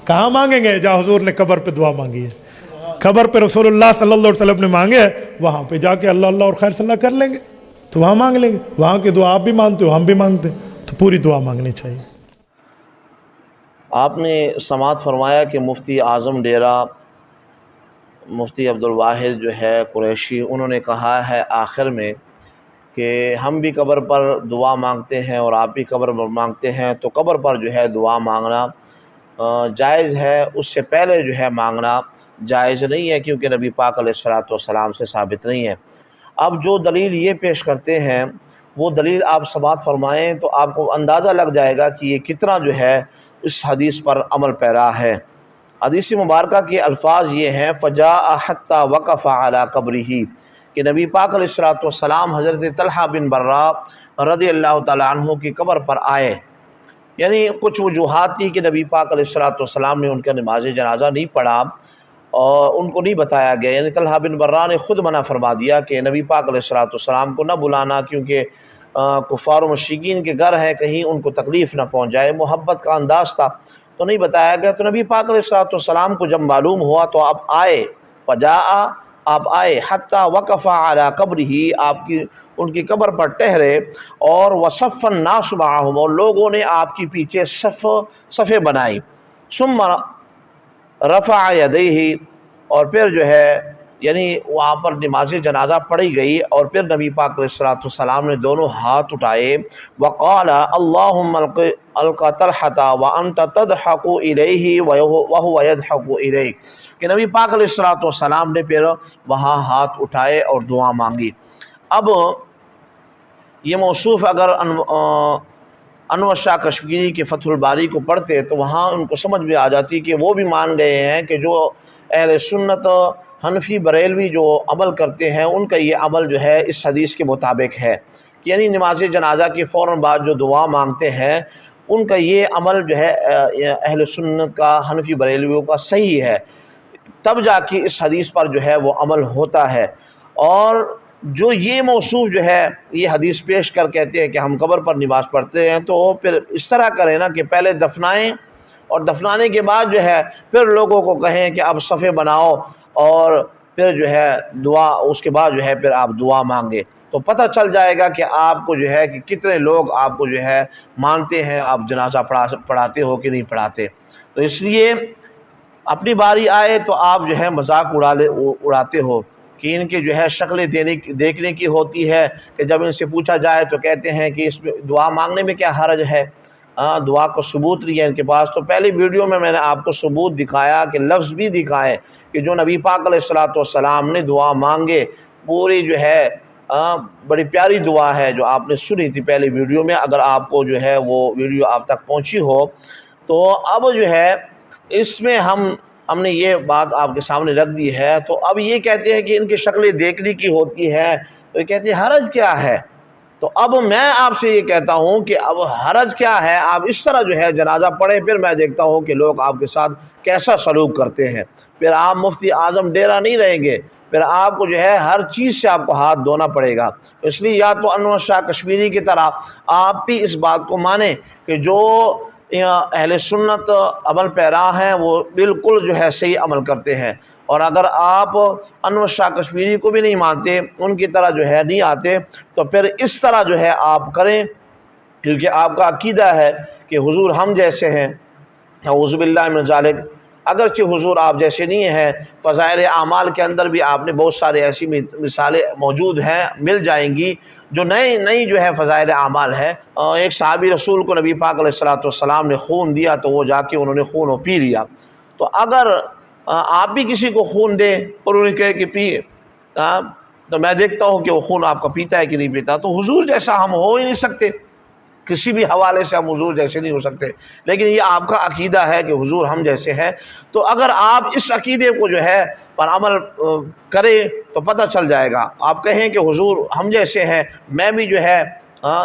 کہاں مانگیں گے جہاں حضور نے قبر پہ دعا مانگی ہے، قبر پہ رسول اللہ صلی اللہ علیہ وسلم نے مانگے ہے، وہاں پہ جا کے اللہ اللہ اور خیر صلی اللہ کر لیں گے، تو وہاں مانگ لیں گے۔ وہاں کی دعا آپ بھی مانگتے ہو، ہم بھی مانگتے ہیں، تو پوری دعا مانگنی چاہیے۔ آپ نے سماعت فرمایا کہ مفتی اعظم ڈیرہ مفتی عبدالواحد جو ہے قریشی، انہوں نے کہا ہے آخر میں کہ ہم بھی قبر پر دعا مانگتے ہیں اور آپ بھی قبر پر مانگتے ہیں، تو قبر پر جو ہے دعا مانگنا جائز ہے، اس سے پہلے جو ہے مانگنا جائز نہیں ہے، کیونکہ نبی پاک علیہ الصلوۃ والسلام سے ثابت نہیں ہے۔ اب جو دلیل یہ پیش کرتے ہیں وہ دلیل آپ سماعت فرمائیں تو آپ کو اندازہ لگ جائے گا کہ یہ کتنا جو ہے اس حدیث پر عمل پیرا ہے۔ حدیث مبارکہ کے الفاظ یہ ہیں فجاء حتی وقف علی قبرہ، کہ نبی پاک علیہ الصلوۃ والسلام حضرت طلحہ بن برا رضی اللہ تعالیٰ عنہ کی قبر پر آئے۔ یعنی کچھ وجوہات تھی کہ نبی پاک علیہ الصلوۃ والسلام نے ان کا نماز جنازہ نہیں پڑھا اور ان کو نہیں بتایا گیا، یعنی طلحہ بن برا نے خود منع فرما دیا کہ نبی پاک علیہ الصلوۃ والسلام کو نہ بلانا، کیونکہ کفار و مشرکین کے گھر ہیں، کہیں ان کو تکلیف نہ پہنچ جائے، محبت کا انداز تھا تو نہیں بتایا گیا۔ تو نبی پاک علیہ الصلوۃ والسلام کو جب معلوم ہوا تو آپ آئے، فجاء، آپ آئے، حتی وقف علی قبرہ، ان کی قبر پر ٹہرے، اور وصف الناس معہم، اور لوگوں نے آپ کی پیچھے صفیں بنائی، ثم رفع یدیہ، اور پھر جو ہے یعنی وہاں پر نماز جنازہ پڑھی گئی، اور پھر نبی پاک علیہ الصلوۃ والسلام نے دونوں ہاتھ اٹھائے، وقال اللہم القی طلحہ وانت تضحک الیہ وہو یضحک الیک، کہ نبی پاک علیہ الصلوۃ والسلام نے پھر وہاں ہاتھ اٹھائے اور دعا مانگی۔ اب یہ موصوف اگر انور شاہ کشمیری کے فتح الباری کو پڑھتے تو وہاں ان کو سمجھ میں آ جاتی کہ وہ بھی مان گئے ہیں کہ جو اہل سنت حنفی بریلوی جو عمل کرتے ہیں ان کا یہ عمل جو ہے اس حدیث کے مطابق ہے، یعنی نماز جنازہ کے فوراً بعد جو دعا مانگتے ہیں ان کا یہ عمل جو ہے اہل سنت کا حنفی بریلویوں کا صحیح ہے، تب جا کے اس حدیث پر جو ہے وہ عمل ہوتا ہے۔ اور جو یہ موصوف جو ہے یہ حدیث پیش کر کہتے ہیں کہ ہم قبر پر نماز پڑھتے ہیں، تو پھر اس طرح کریں نا کہ پہلے دفنائیں اور دفنانے کے بعد جو ہے پھر لوگوں کو کہیں کہ اب صفیں بناؤ اور پھر جو ہے دعا، اس کے بعد جو ہے پھر آپ دعا مانگے، تو پتہ چل جائے گا کہ آپ کو جو ہے کہ کتنے لوگ آپ کو جو ہے مانتے ہیں، آپ جنازہ پڑھاتے ہو کہ نہیں پڑھاتے۔ تو اس لیے اپنی باری آئے تو آپ جو ہے مذاق اڑاتے ہو کہ ان کے جو ہے شکلیں دیکھنے کی ہوتی ہے، کہ جب ان سے پوچھا جائے تو کہتے ہیں کہ اس میں دعا مانگنے میں کیا حرج ہے، دعا کو ثبوت نہیں ہے ان کے پاس۔ تو پہلی ویڈیو میں نے آپ کو ثبوت دکھایا کہ لفظ بھی دکھائے کہ جو نبی پاک علیہ الصلوۃ والسلام نے دعا مانگے، پوری جو ہے بڑی پیاری دعا ہے جو آپ نے سنی تھی پہلی ویڈیو میں، اگر آپ کو جو ہے وہ ویڈیو آپ تک پہنچی ہو تو اب جو ہے اس میں ہم نے یہ بات آپ کے سامنے رکھ دی ہے۔ تو اب یہ کہتے ہیں کہ ان کی شکلیں دیکھنے کی ہوتی ہے، تو یہ کہتے ہیں حرج کیا ہے؟ تو اب میں آپ سے یہ کہتا ہوں کہ اب حرج کیا ہے، آپ اس طرح جو ہے جنازہ پڑھیں، پھر میں دیکھتا ہوں کہ لوگ آپ کے ساتھ کیسا سلوک کرتے ہیں، پھر آپ مفتی اعظم ڈیرہ نہیں رہیں گے، پھر آپ کو جو ہے ہر چیز سے آپ کو ہاتھ دھونا پڑے گا۔ اس لیے یا تو انور شاہ کشمیری کی طرح آپ بھی اس بات کو مانیں کہ جو اہل سنت عمل پیرا ہیں وہ بالکل جو ہے صحیح عمل کرتے ہیں، اور اگر آپ انور شاہ کشمیری کو بھی نہیں مانتے، ان کی طرح جو ہے نہیں آتے، تو پھر اس طرح جو ہے آپ کریں، کیونکہ آپ کا عقیدہ ہے کہ حضور ہم جیسے ہیں، اعوذ باللہ من ذالک، اگرچہ حضور آپ جیسے نہیں ہیں، فضائل اعمال کے اندر بھی آپ نے بہت سارے ایسی مثالیں موجود ہیں، مل جائیں گی جو نئی جو ہے فضائل اعمال ہے۔ ایک صحابی رسول کو نبی پاک علیہ الصلوۃ والسلام نے خون دیا تو وہ جا کے انہوں نے خون و پی لیا، تو اگر آپ بھی کسی کو خون دیں اور انہیں کہے کہ پیے، تو میں دیکھتا ہوں کہ وہ خون آپ کا پیتا ہے کہ نہیں پیتا، تو حضور جیسا ہم ہو ہی نہیں سکتے، کسی بھی حوالے سے ہم حضور جیسے نہیں ہو سکتے، لیکن یہ آپ کا عقیدہ ہے کہ حضور ہم جیسے ہیں۔ تو اگر آپ اس عقیدے کو جو ہے پر عمل کریں تو پتہ چل جائے گا، آپ کہیں کہ حضور ہم جیسے ہیں، میں بھی جو ہے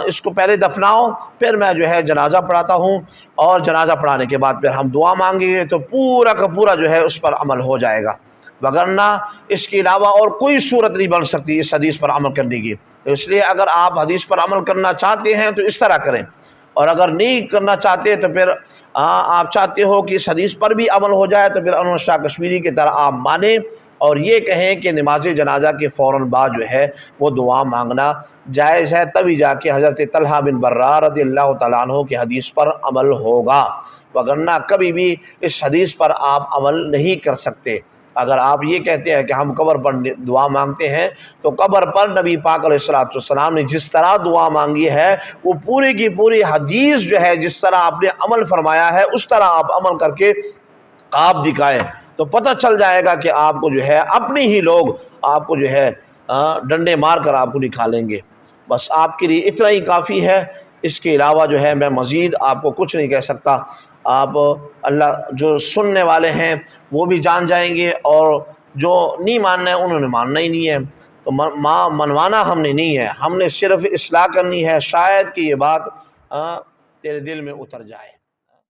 اس کو پہلے دفناؤں، پھر میں جو ہے جنازہ پڑھاتا ہوں، اور جنازہ پڑھانے کے بعد پھر ہم دعا مانگیں گے، تو پورا کا پورا جو ہے اس پر عمل ہو جائے گا، وگرنہ اس کے علاوہ اور کوئی صورت نہیں بن سکتی اس حدیث پر عمل کرنے کی۔ اس لیے اگر آپ حدیث پر عمل کرنا چاہتے ہیں تو اس طرح کریں، اور اگر نہیں کرنا چاہتے تو پھر آپ چاہتے ہو کہ اس حدیث پر بھی عمل ہو جائے تو پھر انور شاہ کشمیری کی طرح آپ مانیں اور یہ کہیں کہ نماز جنازہ کے فوراً بعد جو ہے وہ دعا مانگنا جائز ہے، تبھی جا کے حضرت طلحہ بن برہ رضی اللہ تعالیٰ عنہ کی حدیث پر عمل ہوگا، وگرنہ کبھی بھی اس حدیث پر آپ عمل نہیں کر سکتے۔ اگر آپ یہ کہتے ہیں کہ ہم قبر پر دعا مانگتے ہیں تو قبر پر نبی پاک علیہ السلام نے جس طرح دعا مانگی ہے وہ پوری کی پوری حدیث جو ہے جس طرح آپ نے عمل فرمایا ہے اس طرح آپ عمل کر کے آپ دکھائیں تو پتہ چل جائے گا کہ آپ کو جو ہے اپنے ہی لوگ آپ کو جو ہے ڈنڈے مار کر آپ کو نکالیں گے۔ بس آپ کے لیے اتنا ہی کافی ہے، اس کے علاوہ جو ہے میں مزید آپ کو کچھ نہیں کہہ سکتا۔ آپ اللہ جو سننے والے ہیں وہ بھی جان جائیں گے اور جو نہیں ماننا ہے انہوں نے ماننا ہی نہیں ہے، تو منوانا ہم نے نہیں ہے، ہم نے صرف اصلاح کرنی ہے، شاید کہ یہ بات تیرے دل میں اتر جائے۔